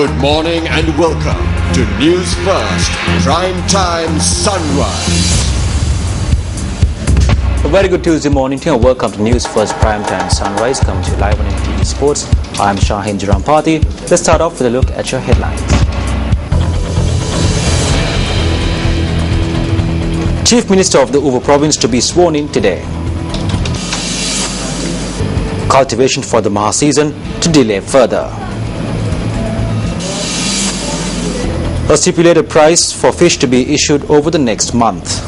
Good morning and welcome to Newsfirst Prime Time Sunrise. A very good Tuesday morning to you and welcome to Newsfirst Prime Time Sunrise, coming to you live on NTV Sports. I'm Shaheen Jurampati. Let's start off with a look at your headlines. Chief Minister of the Uva Province to be sworn in today. Cultivation for the Maha season to delay further. A stipulated price for fish to be issued over the next month.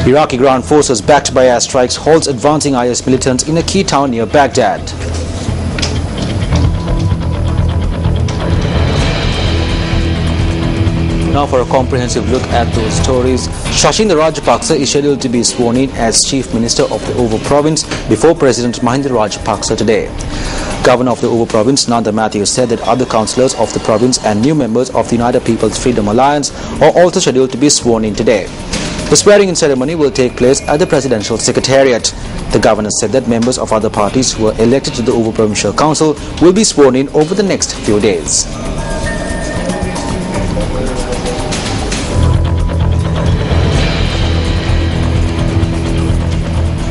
Iraqi ground forces backed by airstrikes halts advancing IS militants in a key town near Baghdad. Now for a comprehensive look at those stories. Shashinda Rajapaksa is scheduled to be sworn in as Chief Minister of the Uva Province before President Mahinda Rajapaksa today. Governor of the Uva Province, Nanda Matthews, said that other councillors of the province and new members of the United People's Freedom Alliance are also scheduled to be sworn in today. The swearing-in ceremony will take place at the Presidential Secretariat. The governor said that members of other parties who are elected to the Uva Provincial Council will be sworn in over the next few days.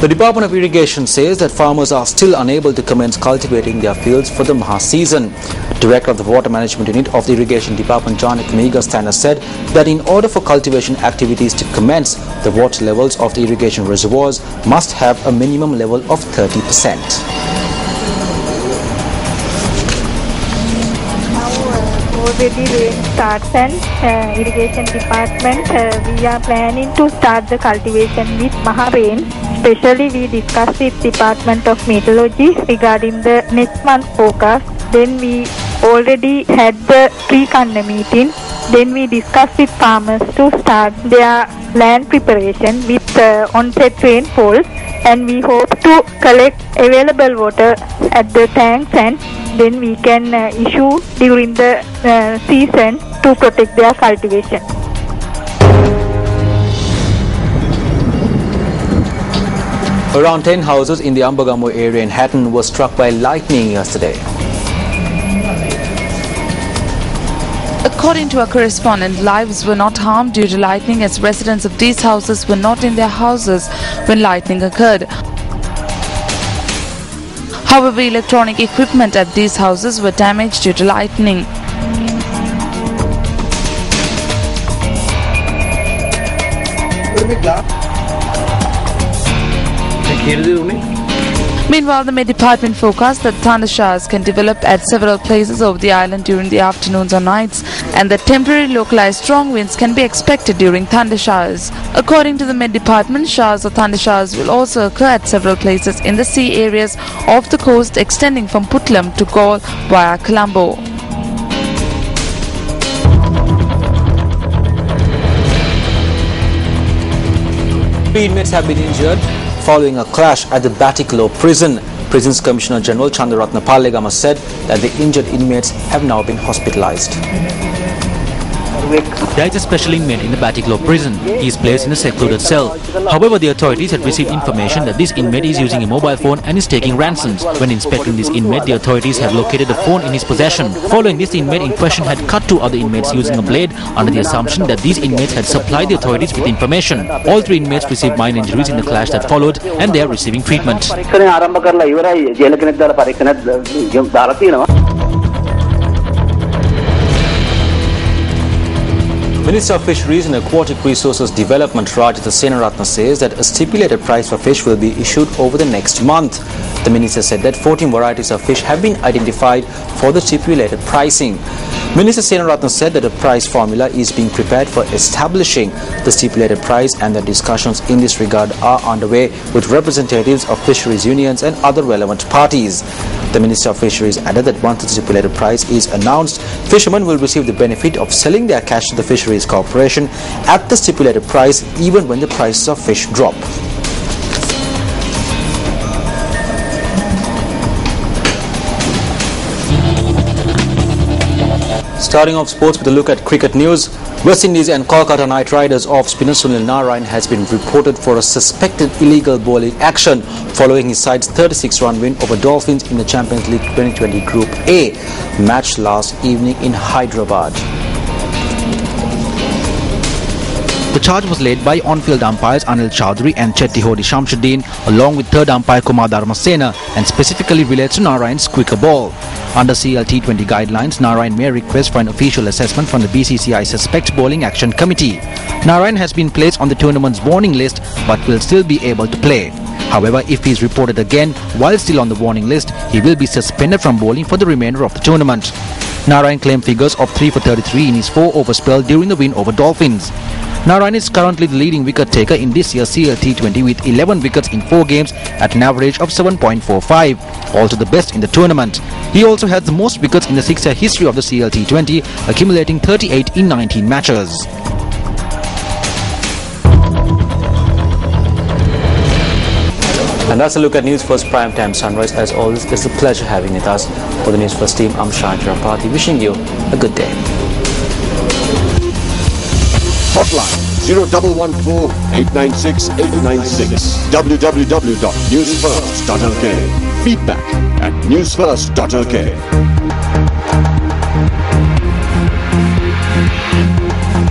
The Department of Irrigation says that farmers are still unable to commence cultivating their fields for the Maha season. Director of the Water Management Unit of the Irrigation Department, Janik Meghastana, said that in order for cultivation activities to commence, the water levels of the irrigation reservoirs must have a minimum level of 30%. Already rain starts and irrigation department we are planning to start the cultivation with Maha rain. Especially we discussed with Department of Meteorology regarding the next month forecast. Then we already had the pre-Kanda meeting. Then we discussed with farmers to start their land preparation with onset rainfall, and we hope to collect available water at the tanks, and then we can issue during the season to protect their cultivation. Around 10 houses in the Ambagamo area in Hatton were struck by lightning yesterday. According to our correspondent, lives were not harmed due to lightning as residents of these houses were not in their houses when lightning occurred. However, electronic equipment at these houses were damaged due to lightning. Meanwhile, the Met Department forecast that thunder showers can develop at several places over the island during the afternoons or nights, and that temporary localized strong winds can be expected during thunder showers. According to the Met Department, showers or thunder showers will also occur at several places in the sea areas off the coast extending from Putlam to Galle via Colombo. Three inmates have been injured following a clash at the Batticaloa prison. Prisons Commissioner General Chandaratna Pallegama said that the injured inmates have now been hospitalized. There is a special inmate in the Batticaloa prison. He is placed in a secluded cell. However, the authorities had received information that this inmate is using a mobile phone and is taking ransoms. When inspecting this inmate, the authorities have located a phone in his possession. Following this, the inmate in question had cut two other inmates using a blade under the assumption that these inmates had supplied the authorities with information. All three inmates received minor injuries in the clash that followed, and they are receiving treatment. Minister of Fisheries and Aquatic Resources Development Rajitha Senaratna says that a stipulated price for fish will be issued over the next month. The minister said that 14 varieties of fish have been identified for the stipulated pricing. Minister Senaratna said that a price formula is being prepared for establishing the stipulated price, and that discussions in this regard are underway with representatives of fisheries unions and other relevant parties. The Minister of Fisheries added that once the stipulated price is announced, fishermen will receive the benefit of selling their catch to the Fisheries Corporation at the stipulated price even when the prices of fish drop. Starting off sports with a look at cricket news. West Indies and Kolkata Knight Riders off-spinner Sunil Narine has been reported for a suspected illegal bowling action following his side's 36-run win over Dolphins in the Champions League 2020 Group A match last evening in Hyderabad. The charge was laid by on-field umpires Anil Chaudhary and Chettihodi Shamsuddin along with third umpire Kumar Dharmasena and specifically relates to Narayan's quicker ball. Under CLT20 guidelines, Narayan may request for an official assessment from the BCCI Suspect Bowling Action Committee. Narayan has been placed on the tournament's warning list but will still be able to play. However, if he is reported again while still on the warning list, he will be suspended from bowling for the remainder of the tournament. Narayan claimed figures of 3 for 33 in his 4-over spell during the win over Dolphins. Narayan is currently the leading wicket taker in this year's CLT20 with 11 wickets in 4 games at an average of 7.45, also the best in the tournament. He also has the most wickets in the 6-year history of the CLT20, accumulating 38 in 19 matches. And that's a look at Newsfirst Prime Time Sunrise. As always, it's a pleasure having with us. For the Newsfirst team, I'm Shah Chirapati, wishing you a good day. Hotline 0114 896 896. www.newsfirst.lk. Feedback at newsfirst.lk.